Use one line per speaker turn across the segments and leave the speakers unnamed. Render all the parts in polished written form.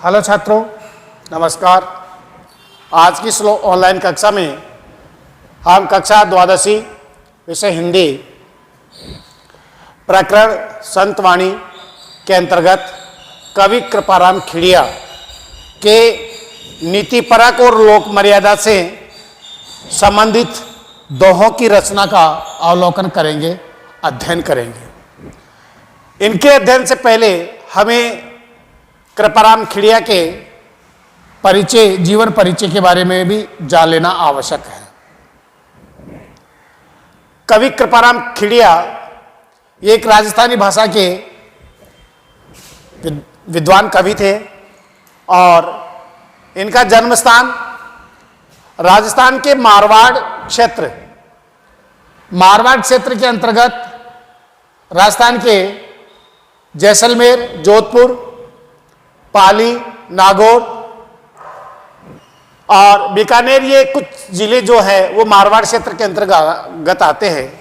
Hello छात्रों, नमस्कार। आज की ऑनलाइन कक्षा में हम कक्षा द्वादशी विषय हिंदी प्रकरण संतवाणी के अंतर्गत कवि कृपाराम खिड़िया के नीतिपरक और लोक मर्यादा से संबंधित दोहों की रचना का अवलोकन करेंगे, अध्ययन करेंगे। इनके अध्ययन से पहले हमें कृपाराम खिड़िया के परिचय, जीवन परिचय के बारे में भी जान लेना आवश्यक है। कवि कृपाराम खिड़िया ये एक राजस्थानी भाषा के विद्वान कवि थे और इनका जन्म स्थान राजस्थान के मारवाड़ क्षेत्र के अंतर्गत राजस्थान के जैसलमेर, जोधपुर, पाली, नागौर और बीकानेर, ये कुछ जिले जो है वो मारवाड़ क्षेत्र के अंतर्गत आते हैं।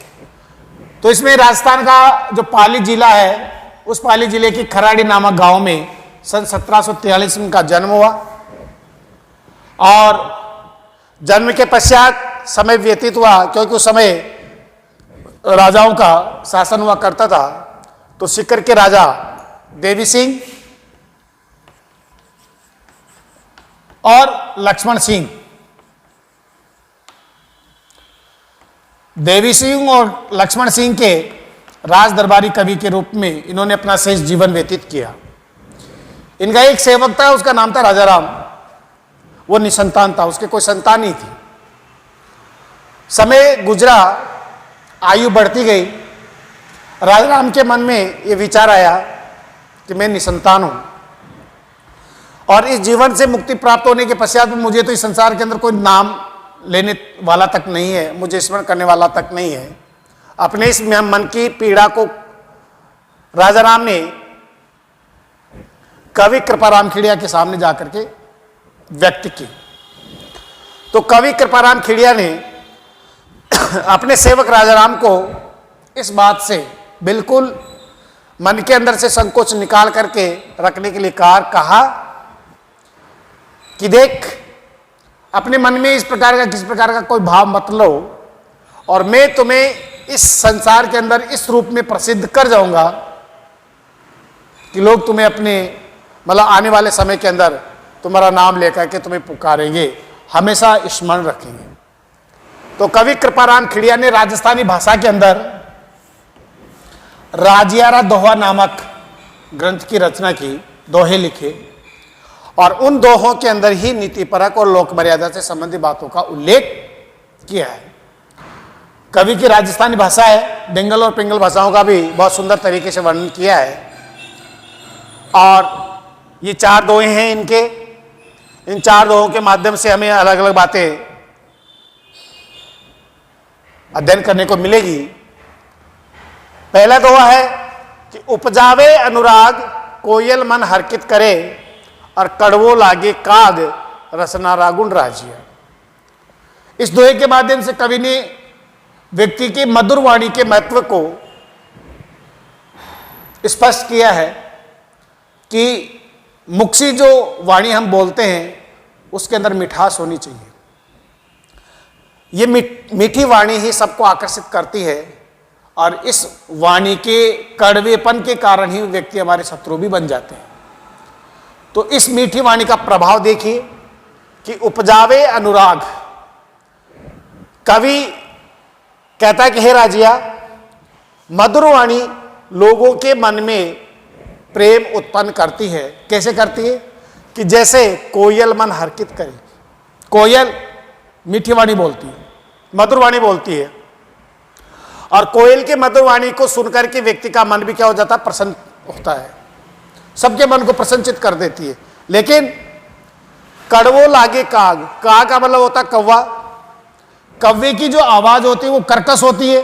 तो इसमें राजस्थान का जो पाली जिला है, उस पाली जिले की खराड़ी नामक गांव में सन 1743 में का जन्म हुआ और जन्म के पश्चात समय व्यतीत हुआ, क्योंकि उस समय राजाओं का शासन हुआ करता था। तो सीकर के राजा देवी सिंह और लक्ष्मण सिंह, देवी सिंह और लक्ष्मण सिंह के राज दरबारी कवि के रूप में इन्होंने अपना शेष जीवन व्यतीत किया। इनका एक सेवक था, उसका नाम था राजाराम। वो निसंतान था, उसके कोई संतान नहीं थी। समय गुजरा, आयु बढ़ती गई। राजाराम के मन में ये विचार आया कि मैं निसंतान हूं और इस जीवन से मुक्ति प्राप्त होने के पश्चात में मुझे तो इस संसार के अंदर कोई नाम लेने वाला तक नहीं है, मुझे स्मरण करने वाला तक नहीं है। अपने इस मन की पीड़ा को राजाराम ने कवि कृपाराम खिड़िया के सामने जाकर के व्यक्त की। तो कवि कृपाराम खिड़िया ने अपने सेवक राजाराम को इस बात से बिल्कुल मन के अंदर से संकोच निकाल करके रखने के लिए कहा कि देख, अपने मन में इस प्रकार का किस प्रकार का कोई भाव मत लो और मैं तुम्हें इस संसार के अंदर इस रूप में प्रसिद्ध कर जाऊंगा कि लोग तुम्हें अपने मतलब आने वाले समय के अंदर तुम्हारा नाम लेकर के तुम्हें पुकारेंगे, हमेशा स्मरण रखेंगे। तो कवि कृपाराम खिड़िया ने राजस्थानी भाषा के अंदर राजियारा दोहा नामक ग्रंथ की रचना की, दोहे लिखे और उन दोहों के अंदर ही नीतिपरक और लोक मर्यादा से संबंधित बातों का उल्लेख किया है। कवि की राजस्थानी भाषा है, बेंगल और पिंगल भाषाओं का भी बहुत सुंदर तरीके से वर्णन किया है। और ये 4 दोहे हैं इनके। इन 4 दोहों के माध्यम से हमें अलग अलग बातें अध्ययन करने को मिलेगी। पहला दोहा है कि उपजावे अनुराग कोयल मन हरकित करे और कड़वो लागे काग रसना रागुण राजिया। इस दोहे के माध्यम से कवि ने व्यक्ति की मधुर वाणी के महत्व को स्पष्ट किया है कि मुख से जो वाणी हम बोलते हैं उसके अंदर मिठास होनी चाहिए। ये मीठी वाणी ही सबको आकर्षित करती है और इस वाणी के कड़वेपन के कारण ही व्यक्ति हमारे शत्रु भी बन जाते हैं। तो इस मीठी वाणी का प्रभाव देखिए कि उपजावे अनुराग। कवि कहता है कि हे राजिया, मधुर वाणी लोगों के मन में प्रेम उत्पन्न करती है। कैसे करती है? कि जैसे कोयल मन हरकित करे। कोयल मीठी वाणी बोलती है, मधुर वाणी बोलती है और कोयल के मधुर वाणी को सुनकर के व्यक्ति का मन भी क्या हो जाता है? प्रसन्न होता है, सबके मन को प्रसन्नचित कर देती है। लेकिन कड़वो लागे काग, काग का मतलब होता है कौवा। कौवे की जो आवाज होती है वो कर्कश होती है,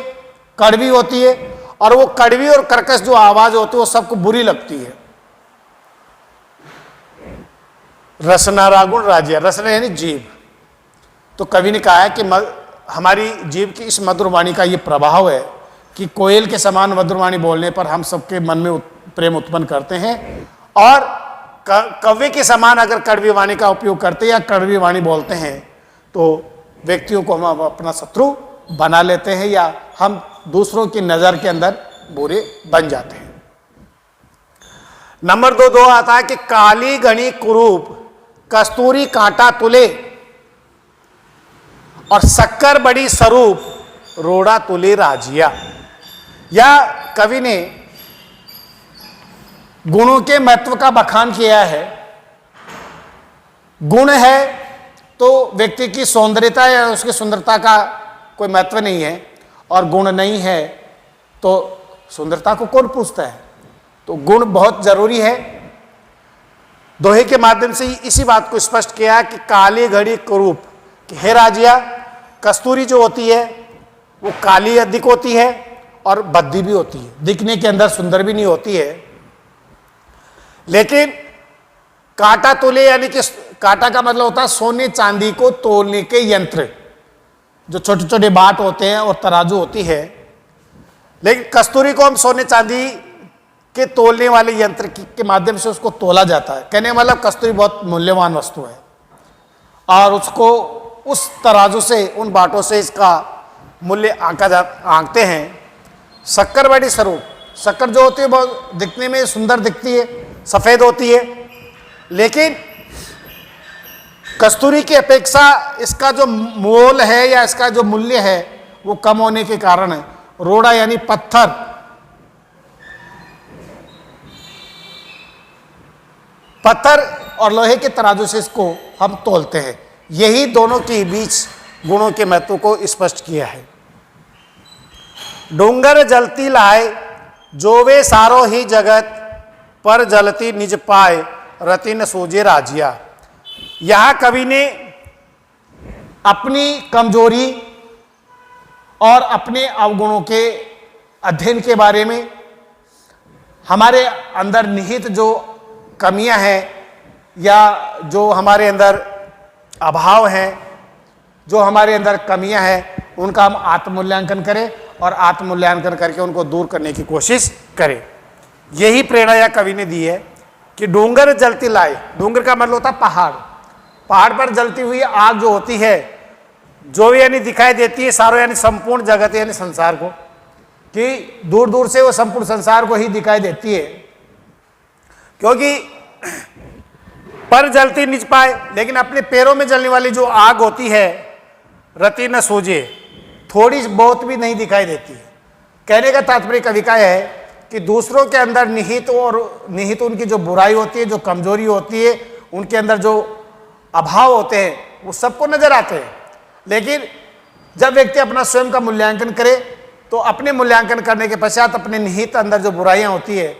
कड़वी होती है और वो कड़वी और कर्कश जो आवाज होती है वो सबको बुरी लगती है। रसना रागुण राजिया, रसना यानी जीभ। तो कवि ने कहा है कि हमारी जीभ की इस मधुर वाणी का ये प्रभाव है कि कोयल के समान मधुर वाणी बोलने पर हम सबके मन में प्रेम उत्पन्न करते हैं और कव्य के समान अगर कड़वी वाणी का उपयोग करते या कड़वी वाणी बोलते हैं तो व्यक्तियों को हम अपना शत्रु बना लेते हैं या हम दूसरों की नजर के अंदर बुरे बन जाते हैं। नंबर 2 आता है कि काली घनी कुरूप कस्तूरी कांटा तुले और शक्कर बड़ी स्वरूप रोड़ा तुले राजिया। या कवि ने गुणों के महत्व का बखान किया है। गुण है तो व्यक्ति की सौंदर्यता या उसकी सुंदरता का कोई महत्व नहीं है, और गुण नहीं है तो सुंदरता को कौन पूछता है। तो गुण बहुत जरूरी है। दोहे के माध्यम से इसी बात को स्पष्ट किया कि काली घड़ी कुरूप, कि हे राजिया, कस्तूरी जो होती है वो काली अधिक होती है और भद्दी भी होती है, दिखने के अंदर सुंदर भी नहीं होती है। लेकिन कांटा तोले, यानी कि कांटा का मतलब होता है सोने चांदी को तोलने के यंत्र, जो छोटे छोटे बाट होते हैं और तराजू होती है। लेकिन कस्तूरी को हम सोने चांदी के तोलने वाले यंत्र के माध्यम से उसको तोला जाता है। कहने का मतलब कस्तूरी बहुत मूल्यवान वस्तु है और उसको उस तराजू से, उन बाटों से इसका मूल्य आंकते हैं। शक्कर बड़ी स्वरूप, शक्कर जो होती है बहुत दिखने में सुंदर दिखती है, सफेद होती है, लेकिन कस्तूरी की अपेक्षा इसका जो मोल है या इसका जो मूल्य है वो कम होने के कारण है। रोड़ा यानी पत्थर, पत्थर और लोहे के तराजू से इसको हम तोलते हैं। यही दोनों के बीच गुणों के महत्व को स्पष्ट किया है। डूंगर जलती लाए जो वे सारो ही जगत, पर जलती निज पाए रति न सूझे राजिया। यहां कवि ने अपनी कमजोरी और अपने अवगुणों के अध्ययन के बारे में, हमारे अंदर निहित जो कमियां हैं या जो हमारे अंदर अभाव हैं, जो हमारे अंदर कमियां हैं, उनका हम आत्ममूल्यांकन करें और आत्ममूल्यांकन करके उनको दूर करने की कोशिश करें। यही प्रेरणा या कवि ने दी है कि डूंगर जलती लाए। डूंगर का मतलब होता है पहाड़। पहाड़ पर जलती हुई आग जो होती है, जो यानी दिखाई देती है सारों, यानी संपूर्ण जगत यानी संसार को, कि दूर दूर से वो संपूर्ण संसार को ही दिखाई देती है, क्योंकि पर जलती निज पाए, लेकिन अपने पैरों में जलने वाली जो आग होती है रति न सूझे, थोड़ी बहुत भी नहीं दिखाई देती है। कहने का तात्पर्य कवि का है कि दूसरों के अंदर निहित उनकी जो बुराई होती है, जो कमजोरी होती है, उनके अंदर जो अभाव होते हैं वो सबको नजर आते हैं। लेकिन जब व्यक्ति अपना स्वयं का मूल्यांकन करे तो अपने मूल्यांकन करने के पश्चात अपने निहित अंदर जो बुराइयां होती है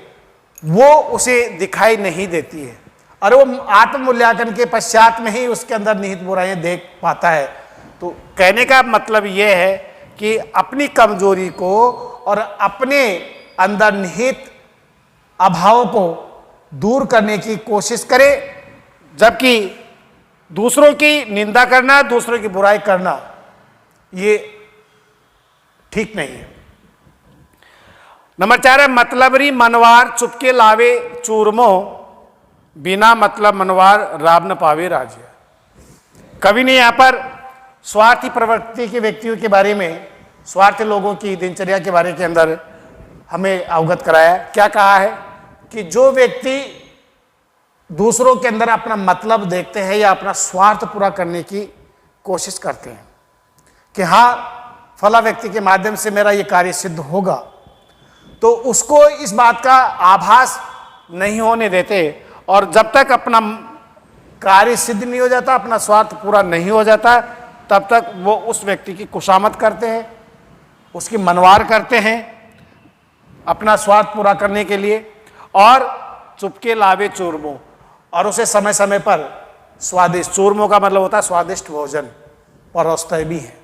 वो उसे दिखाई नहीं देती है, और वो आत्म मूल्यांकन के पश्चात में ही उसके अंदर निहित बुराइयां देख पाता है। तो कहने का मतलब यह है कि अपनी कमजोरी को और अपने अंदर निहित अभावों को दूर करने की कोशिश करे, जबकि दूसरों की निंदा करना, दूसरों की बुराई करना ये ठीक नहीं है। नंबर 4 है मतलबरी मनवार चुपके लावे चूरमो, बिना मतलब मनवार राब न पावे राजिया। कवि ने यहाँ पर स्वार्थी प्रवृत्ति के व्यक्तियों के बारे में, स्वार्थी लोगों की दिनचर्या के बारे के अंदर हमें अवगत कराया। क्या कहा है कि जो व्यक्ति दूसरों के अंदर अपना मतलब देखते हैं या अपना स्वार्थ पूरा करने की कोशिश करते हैं कि हाँ फला व्यक्ति के माध्यम से मेरा ये कार्य सिद्ध होगा, तो उसको इस बात का आभास नहीं होने देते, और जब तक अपना कार्य सिद्ध नहीं हो जाता, अपना स्वार्थ पूरा नहीं हो जाता, तब तक वो उस व्यक्ति की खुशामद करते हैं, उसकी मनवार करते हैं अपना स्वार्थ पूरा करने के लिए, और चुपके लावे चूरमो, और उसे समय समय पर स्वादिष्ट, चूरमो का मतलब होता है स्वादिष्ट भोजन, परोसते भी हैं।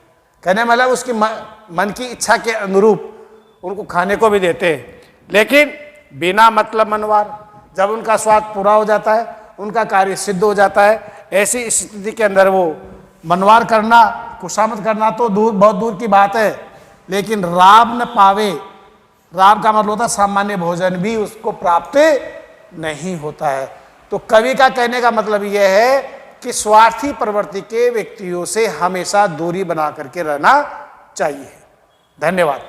कहने मतलब उसकी मन की इच्छा के अनुरूप उनको खाने को भी देते हैं, लेकिन बिना मतलब मनवार, जब उनका स्वाद पूरा हो जाता है, उनका कार्य सिद्ध हो जाता है, ऐसी स्थिति के अंदर वो मनवार करना, खुशामद करना तो बहुत दूर की बात है, लेकिन राब न पावे, राब का मतलब होता है सामान्य भोजन भी उसको प्राप्त नहीं होता है। तो कवि का कहने का मतलब यह है कि स्वार्थी प्रवृत्ति के व्यक्तियों से हमेशा दूरी बना करके रहना चाहिए। धन्यवाद।